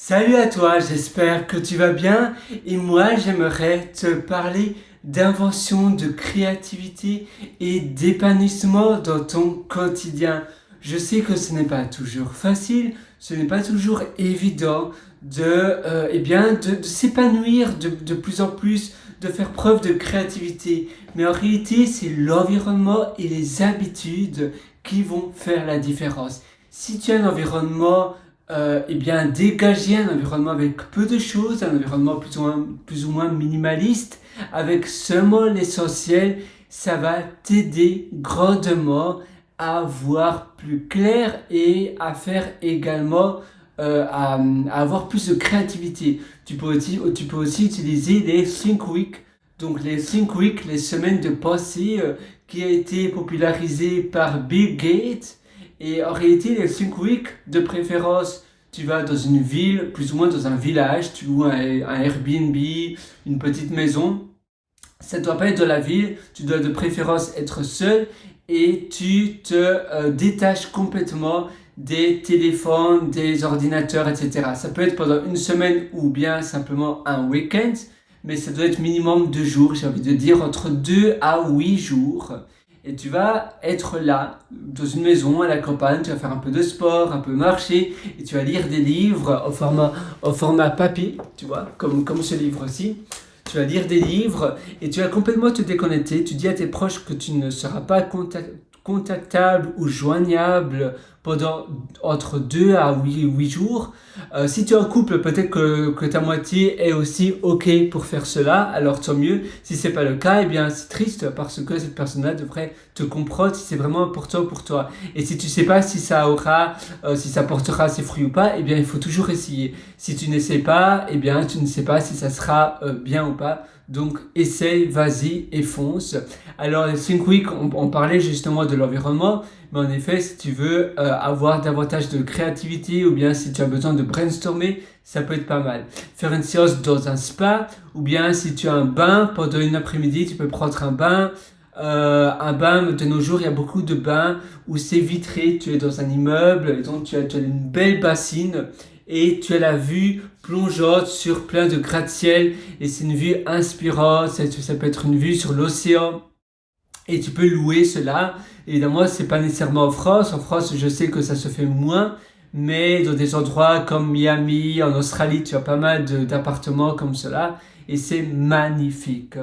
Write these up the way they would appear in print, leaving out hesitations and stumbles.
Salut à toi, j'espère que tu vas bien et moi j'aimerais te parler d'invention, de créativité et d'épanouissement dans ton quotidien. Je sais que ce n'est pas toujours facile, ce n'est pas toujours évident de s'épanouir de plus en plus, de faire preuve de créativité. Mais en réalité, c'est l'environnement et les habitudes qui vont faire la différence. Si tu as un environnement dégager un environnement avec peu de choses, un environnement plus ou moins minimaliste, avec seulement l'essentiel, ça va t'aider grandement à voir plus clair et à faire également à avoir plus de créativité. Tu peux aussi utiliser les Think Week, donc les Think Week, les semaines de pensée qui a été popularisé par Bill Gates. Et en réalité, les 5 weeks, de préférence, tu vas dans une ville, plus ou moins dans un village, tu loues un Airbnb, une petite maison. Ça ne doit pas être dans la ville, tu dois de préférence être seul et tu te détaches complètement des téléphones, des ordinateurs, etc. Ça peut être pendant une semaine ou bien simplement un week-end, mais ça doit être minimum 2 jours, j'ai envie de dire entre 2 à 8 jours. Et tu vas être là, dans une maison, à la campagne, tu vas faire un peu de sport, un peu marcher, et tu vas lire des livres au format papier, tu vois, comme ce livre-ci. Tu vas lire des livres et tu vas complètement te déconnecter. Tu dis à tes proches que tu ne seras pas contactable ou joignable pendant entre 2 à 8 jours. Si tu es en couple, peut-être que ta moitié est aussi OK pour faire cela, alors tant mieux. Si c'est pas le cas, eh bien c'est triste parce que cette personne-là devrait te comprendre si c'est vraiment important pour toi. Et si tu sais pas si si ça portera ses fruits ou pas, eh bien il faut toujours essayer. Si tu n'essaies pas, eh bien tu ne sais pas si ça sera bien ou pas. Donc essaye, vas-y et fonce. Alors les 5 weeks, on parlait justement de l'environnement, mais en effet, si tu veux avoir davantage de créativité ou bien si tu as besoin de brainstormer, ça peut être pas mal. Faire une séance dans un spa ou bien si tu as un bain pendant une après-midi, tu peux prendre un bain. Un bain, de nos jours, il y a beaucoup de bains où c'est vitré, tu es dans un immeuble, et donc tu as une belle bassine et tu as la vue plongeante sur plein de gratte-ciel et c'est une vue inspirante, ça peut être une vue sur l'océan et tu peux louer cela. Évidemment, c'est pas nécessairement en France. En France, je sais que ça se fait moins, mais dans des endroits comme Miami, en Australie, tu as pas mal d'appartements comme cela et c'est magnifique.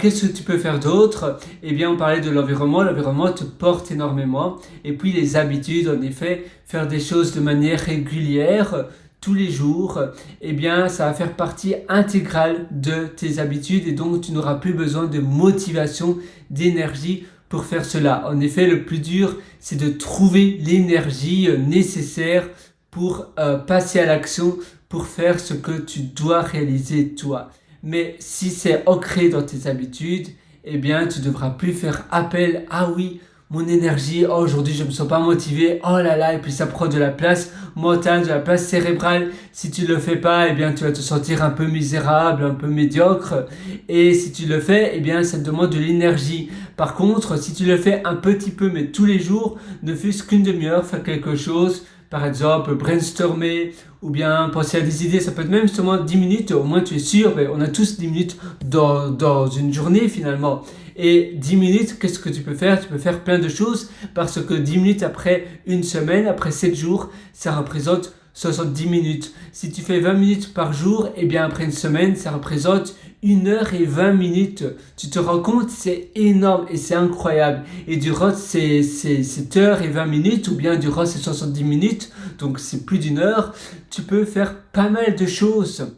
Qu'est-ce que tu peux faire d'autre? Eh bien, on parlait de l'environnement. L'environnement te porte énormément. Et puis, les habitudes, en effet, faire des choses de manière régulière, tous les jours, eh bien, ça va faire partie intégrale de tes habitudes et donc tu n'auras plus besoin de motivation, d'énergie pour faire cela. En effet, le plus dur, c'est de trouver l'énergie nécessaire pour passer à l'action, pour faire ce que tu dois réaliser toi. Mais si c'est ancré dans tes habitudes, eh bien, tu ne devras plus faire appel. Ah oui, mon énergie, oh, aujourd'hui je me sens pas motivé, oh là là, et puis ça prend de la place mentale, de la place cérébrale. Si tu le fais pas, eh bien, tu vas te sentir un peu misérable, un peu médiocre. Et si tu le fais, eh bien, ça te demande de l'énergie. Par contre, si tu le fais un petit peu, mais tous les jours, ne fût-ce qu'une demi-heure, faire quelque chose, par exemple, brainstormer ou bien penser à des idées, ça peut être même seulement 10 minutes, au moins tu es sûr, mais on a tous 10 minutes dans une journée finalement. Et 10 minutes, qu'est-ce que tu peux faire? Tu peux faire plein de choses parce que 10 minutes après une semaine, après 7 jours, ça représente 70 minutes. Si tu fais 20 minutes par jour, et bien après une semaine, ça représente 1 h et 20 minutes. Tu te rends compte, c'est énorme et c'est incroyable. Et durant ces 7 h et 20 minutes, ou bien durant ces 70 minutes, donc c'est plus d'1 heure, tu peux faire pas mal de choses.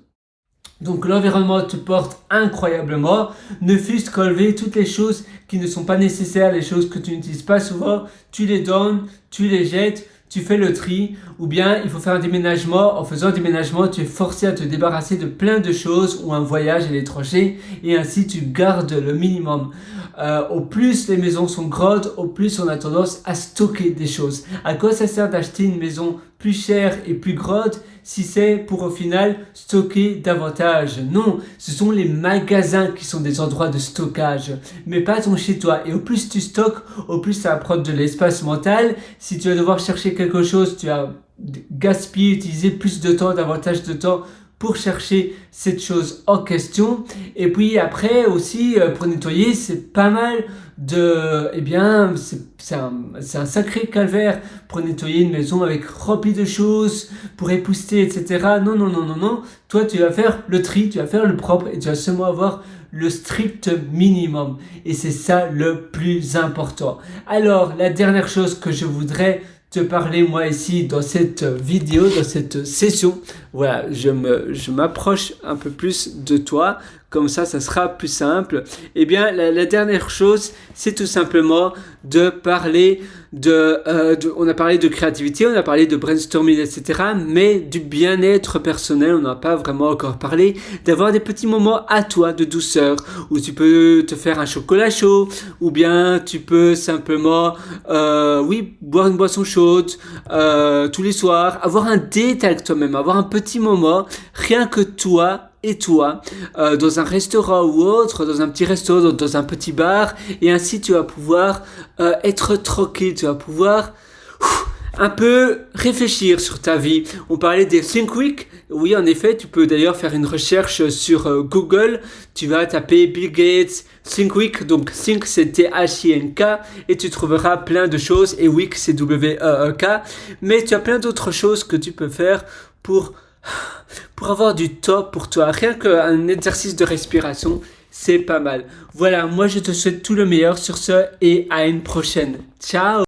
Donc l'environnement te porte incroyablement, ne fût-ce qu'enlever toutes les choses qui ne sont pas nécessaires, les choses que tu n'utilises pas souvent, tu les donnes, tu les jettes, tu fais le tri, ou bien il faut faire un déménagement. En faisant un déménagement, tu es forcé à te débarrasser de plein de choses ou un voyage à l'étranger, et ainsi tu gardes le minimum. Au plus les maisons sont grandes, au plus on a tendance à stocker des choses. À quoi ça sert d'acheter une maison plus chère et plus grande si c'est pour au final stocker davantage? Non, ce sont les magasins qui sont des endroits de stockage, mais pas ton chez toi. Et au plus tu stockes, au plus ça va prendre de l'espace mental. Si tu vas devoir chercher quelque chose, tu vas utiliser plus de temps, davantage de temps pour chercher cette chose en question. Et puis après aussi, pour nettoyer, c'est pas mal c'est un sacré calvaire pour nettoyer une maison avec rempli de choses, pour épousseter, etc. Non, non, non, non, non. Toi, tu vas faire le tri, tu vas faire le propre et tu vas seulement avoir le strict minimum. Et c'est ça le plus important. Alors, la dernière chose que je voudrais te parler moi ici dans cette vidéo, dans cette session, voilà, je m'approche un peu plus de toi, comme ça sera plus simple. Eh bien, la dernière chose, c'est tout simplement de parler on a parlé de créativité, on a parlé de brainstorming, etc., mais du bien-être personnel, on n'a pas vraiment encore parlé, d'avoir des petits moments à toi de douceur, où tu peux te faire un chocolat chaud, ou bien tu peux simplement, boire une boisson chaude, tous les soirs, avoir un date avec toi-même, avoir un petit moment, rien que toi, et toi, dans un restaurant ou autre, dans un petit resto, dans un petit bar, et ainsi tu vas pouvoir être tranquille, tu vas pouvoir un peu réfléchir sur ta vie. On parlait des Think Week. Oui, en effet, tu peux d'ailleurs faire une recherche sur Google. Tu vas taper Bill Gates Think Week. Donc Think c'est T-H-I-N-K et tu trouveras plein de choses. Et Week c'est W-E-E-K. Mais tu as plein d'autres choses que tu peux faire pour avoir du temps pour toi. Rien qu'un exercice de respiration, c'est pas mal. Voilà, moi je te souhaite tout le meilleur sur ce et à une prochaine. Ciao!